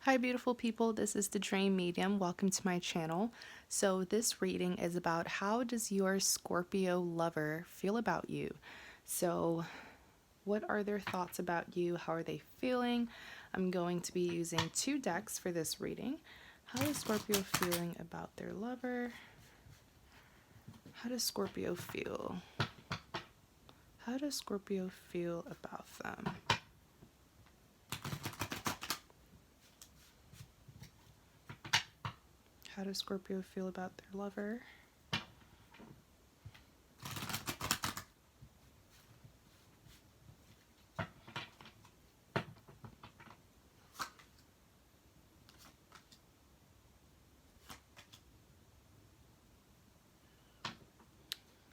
Hi, beautiful people. This is the Dream Medium. Welcome to my channel. So, this reading is about how does your Scorpio lover feel about you? So, what are their thoughts about you? How are they feeling? I'm going to be using two decks for this reading. How is Scorpio feeling about their lover? How does Scorpio feel? How does Scorpio feel about them? How does Scorpio feel about their lover?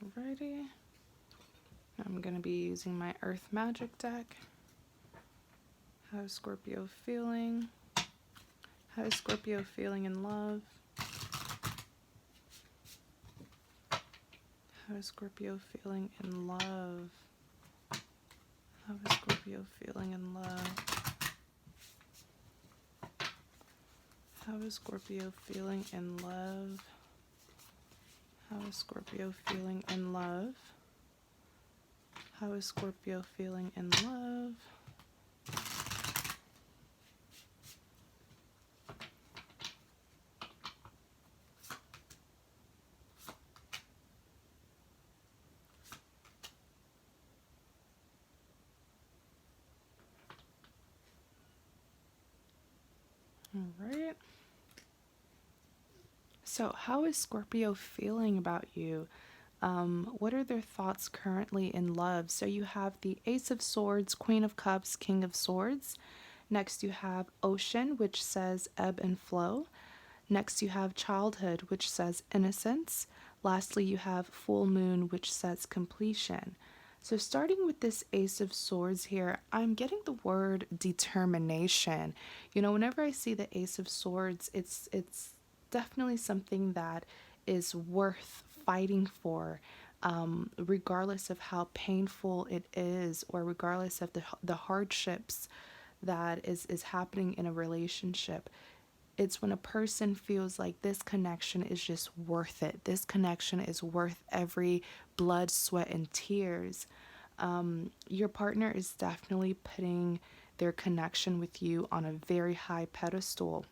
Alrighty. I'm going to be using my Earth Magic deck. How is Scorpio feeling? How is Scorpio feeling in love? How is Scorpio feeling in love? How is Scorpio feeling in love? How is Scorpio feeling in love? How is Scorpio feeling in love? How is Scorpio feeling in love? All right. So, how is Scorpio feeling about you? What are their thoughts currently in love? So, you have the Ace of Swords, Queen of Cups, King of Swords. Next, you have Ocean, which says ebb and flow. Next, you have Childhood, which says innocence. Lastly, you have Full Moon, which says completion. So, starting with this Ace of Swords here, I'm getting the word determination. You know, whenever I see the Ace of Swords, it's definitely something that is worth fighting for, regardless of how painful it is, or regardless of the hardships that is happening in a relationship. It's when a person feels like this connection is just worth it. This connection is worth every blood, sweat, and tears. Your partner is definitely putting their connection with you on a very high pedestal.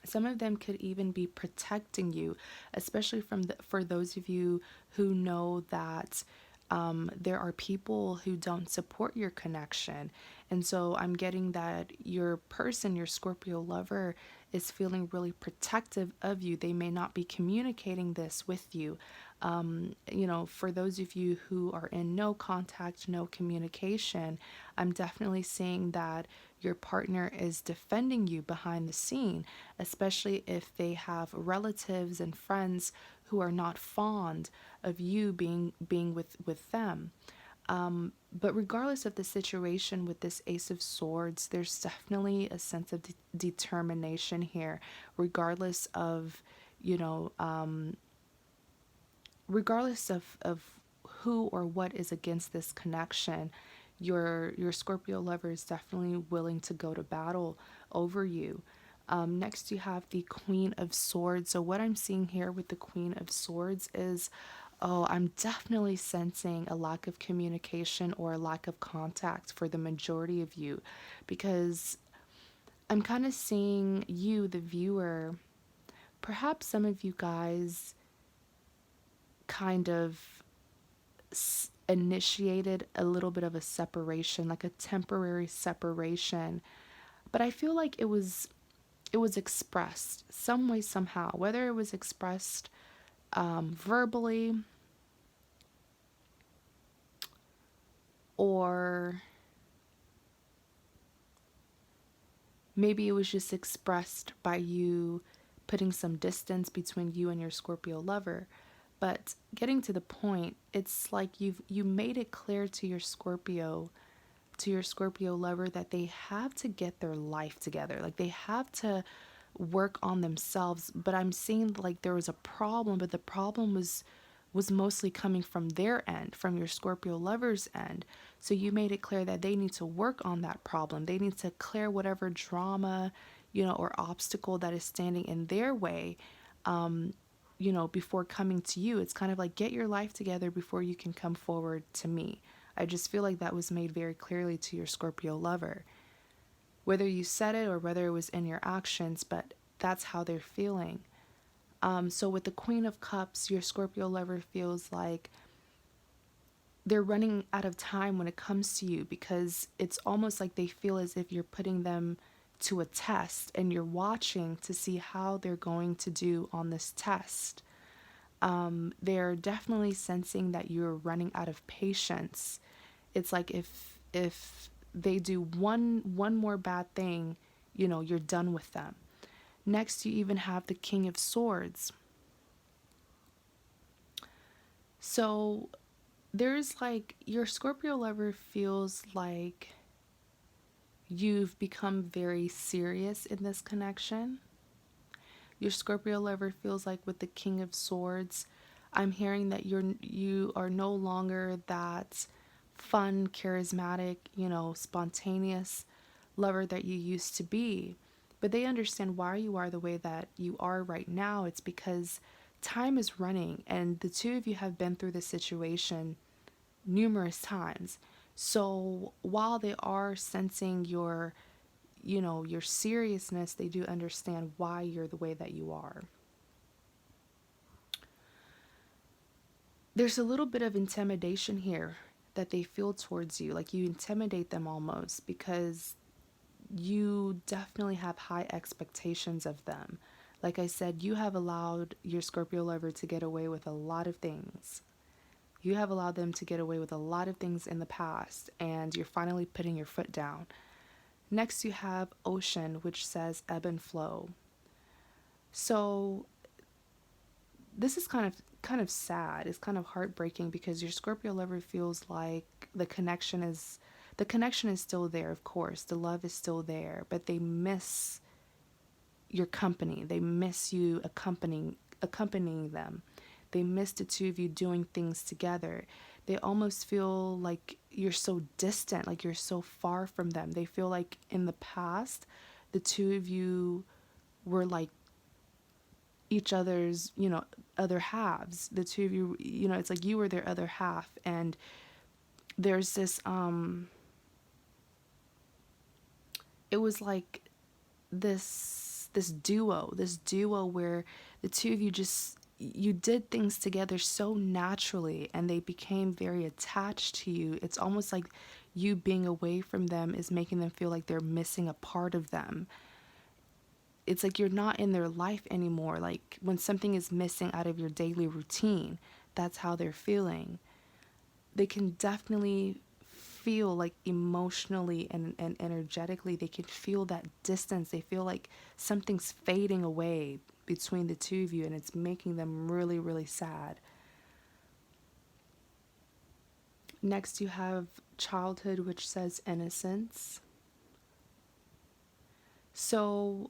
Some of them could even be protecting you, especially for those of you who know that there are people who don't support your connection. And so I'm getting that your person, your Scorpio lover, is feeling really protective of you. They may not be communicating this with you. For those of you who are in no contact, no communication, I'm definitely seeing that your partner is defending you behind the scene, especially if they have relatives and friends who are not fond of you being with them. But regardless of the situation with this Ace of Swords, there's definitely a sense of determination here, regardless of, you know, regardless of who or what is against this connection. Your Scorpio lover is definitely willing to go to battle over you. Next, you have the Queen of Swords. So, what I'm seeing here with the Queen of Swords is, oh, I'm definitely sensing a lack of communication or a lack of contact for the majority of you, because I'm kind of seeing you, the viewer. Perhaps some of you guys kind of initiated a little bit of a separation, like a temporary separation. But I feel like it was expressed some way somehow, whether it was expressed verbally, or maybe it was just expressed by you putting some distance between you and your Scorpio lover. But getting to the point, it's like you made it clear to your Scorpio lover that they have to get their life together. Like, they have to work on themselves. But I'm seeing like there was a problem, but the problem was mostly coming from their end, from your Scorpio lover's end. So you made it clear that they need to work on that problem. They need to clear whatever drama, or obstacle that is standing in their way, before coming to you. It's kind of like, get your life together before you can come forward to me. I just feel like that was made very clearly to your Scorpio lover. Whether you said it or whether it was in your actions, but that's how they're feeling. So with the Queen of Cups, your Scorpio lover feels like they're running out of time when it comes to you, because it's almost like they feel as if you're putting them to a test and you're watching to see how they're going to do on this test. They're definitely sensing that you're running out of patience. It's like if they do one more bad thing, you're done with them. Next, you even have the King of Swords. So there's like, your Scorpio lover feels like you've become very serious in this connection. Your Scorpio lover feels like with the King of Swords, I'm hearing that you are no longer that fun, charismatic, spontaneous lover that you used to be. But they understand why you are the way that you are right now. It's because time is running and the two of you have been through this situation numerous times. So while they are sensing your seriousness, they do understand why you're the way that you are. There's a little bit of intimidation here that they feel towards you, like you intimidate them almost, because you definitely have high expectations of them. Like I said, you have allowed your Scorpio lover to get away with a lot of things. You have allowed them to get away with a lot of things in the past, and you're finally putting your foot down. Next, you have Ocean, which says ebb and flow. So this is kind of sad. It's kind of heartbreaking because your Scorpio lover feels like the connection is still there, of course. The love is still there, but they miss your company. They miss you accompanying them. They miss the two of you doing things together. They almost feel like you're so distant, like you're so far from them. They feel like in the past, the two of you were like each other's, other halves. The two of you, it's like you were their other half. And there's this, it was like this duo where the two of you just, you did things together so naturally and they became very attached to you. It's almost like you being away from them is making them feel like they're missing a part of them. It's like you're not in their life anymore. Like when something is missing out of your daily routine, that's how they're feeling. They can definitely feel like emotionally and energetically, they can feel that distance. They feel like something's fading away between the two of you, and it's making them really, really sad. Next, you have Childhood, which says innocence. So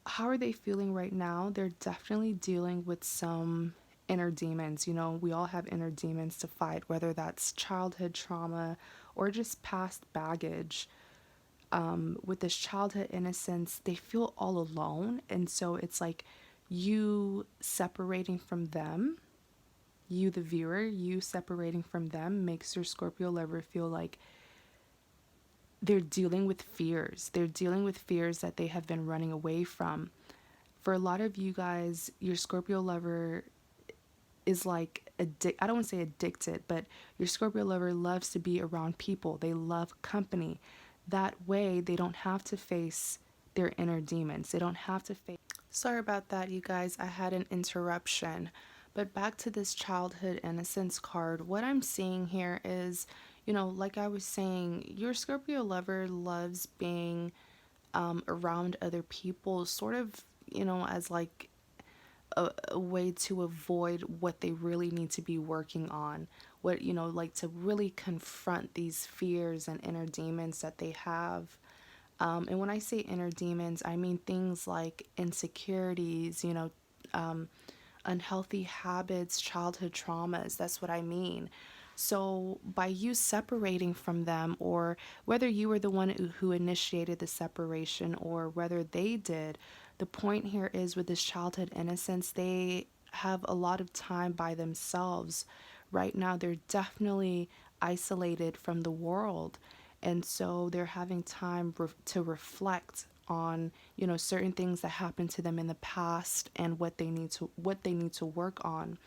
how are they feeling right now? They're definitely dealing with some inner demons. We all have inner demons to fight, whether that's childhood trauma or just past baggage. With this childhood innocence, they feel all alone. And so it's like you separating from them, you, the viewer, you separating from them makes your Scorpio lover feel like they're dealing with fears. They're dealing with fears that they have been running away from. For a lot of you guys, your Scorpio lover is like I don't want to say addicted, but your Scorpio lover loves to be around people. They love company. That way, they don't have to face their inner demons. They don't have to face. Sorry about that, you guys. I had an interruption. But back to this childhood innocence card. What I'm seeing here is, like I was saying, your Scorpio lover loves being around other people, sort of, as like a way to avoid what they really need to be working on. What, like to really confront these fears and inner demons that they have. And when I say inner demons, I mean things like insecurities, unhealthy habits, childhood traumas. That's what I mean. So, by you separating from them, or whether you were the one who initiated the separation or whether they did, the point here is with this childhood innocence, they have a lot of time by themselves. Right now, they're definitely isolated from the world. And so they're having time to reflect on, certain things that happened to them in the past and what they need to work on.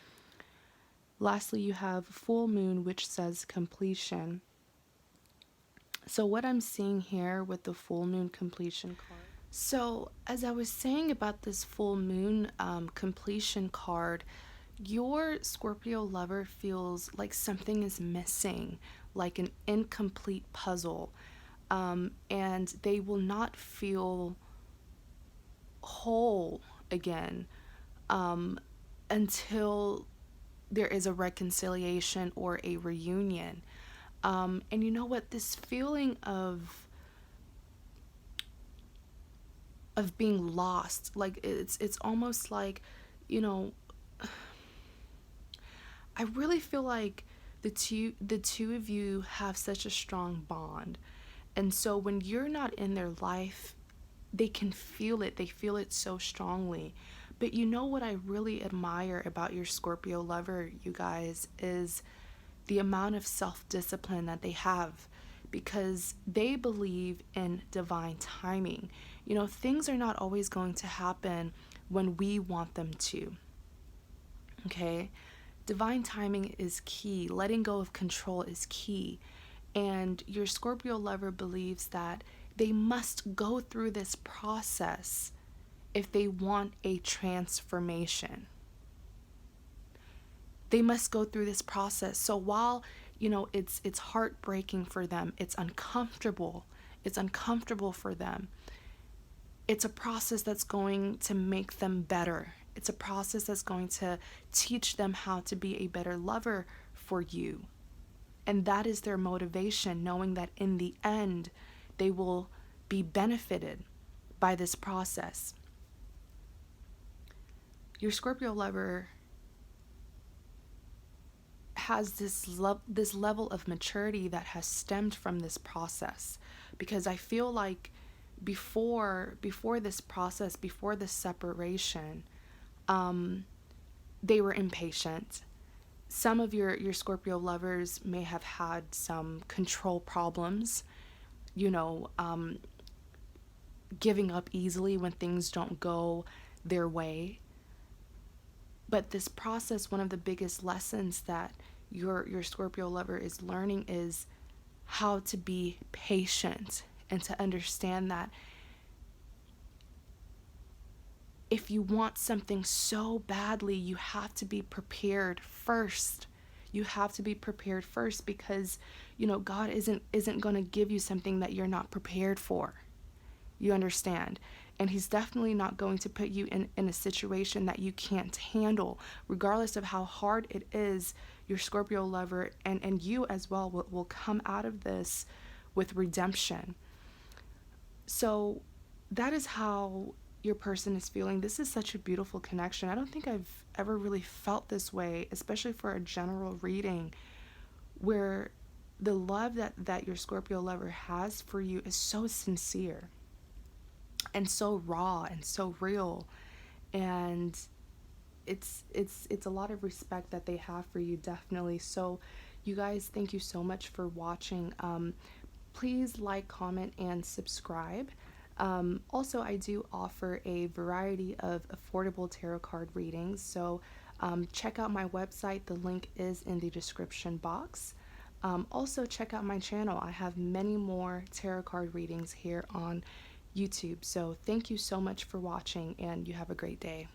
Lastly, you have full moon, which says completion. So, what I'm seeing here with the full moon completion card. So, as I was saying about this full moon completion card, your Scorpio lover feels like something is missing, like an incomplete puzzle, and they will not feel whole again um, until there is a reconciliation or a reunion. And you know what? This feeling of being lost, like it's almost like, you know, I really feel like the two of you have such a strong bond. And so when you're not in their life, they can feel it. They feel it so strongly. But you know what I really admire about your Scorpio lover, you guys, is the amount of self discipline that they have because they believe in divine timing. Things are not always going to happen when we want them to. Okay? Divine timing is key. Letting go of control is key. And your Scorpio lover believes that they must go through this process if they want a transformation. They must go through this process. So while, it's heartbreaking for them, it's uncomfortable. It's uncomfortable for them. It's a process that's going to make them better. It's a process that's going to teach them how to be a better lover for you. And that is their motivation, knowing that in the end, they will be benefited by this process. Your Scorpio lover has this level of maturity that has stemmed from this process, because I feel like before this process, before this separation, they were impatient. Some of your Scorpio lovers may have had some control problems, you know, giving up easily when things don't go their way. But this process, one of the biggest lessons that your Scorpio lover is learning is how to be patient and to understand that if you want something so badly, you have to be prepared first. You have to be prepared first because, God isn't going to give you something that you're not prepared for. You understand? And he's definitely not going to put you in a situation that you can't handle, regardless of how hard it is. Your Scorpio lover and you as well will come out of this with redemption. So that is how your person is feeling. This is such a beautiful connection. I don't think I've ever really felt this way, especially for a general reading, where the love that your Scorpio lover has for you is so sincere and so raw and so real. And it's a lot of respect that they have for you, definitely. So you guys, thank you so much for watching. Please like, comment, and subscribe. Also, I do offer a variety of affordable tarot card readings, so check out my website. The link is in the description box. Also, check out my channel. I have many more tarot card readings here on YouTube. So thank you so much for watching, and you have a great day.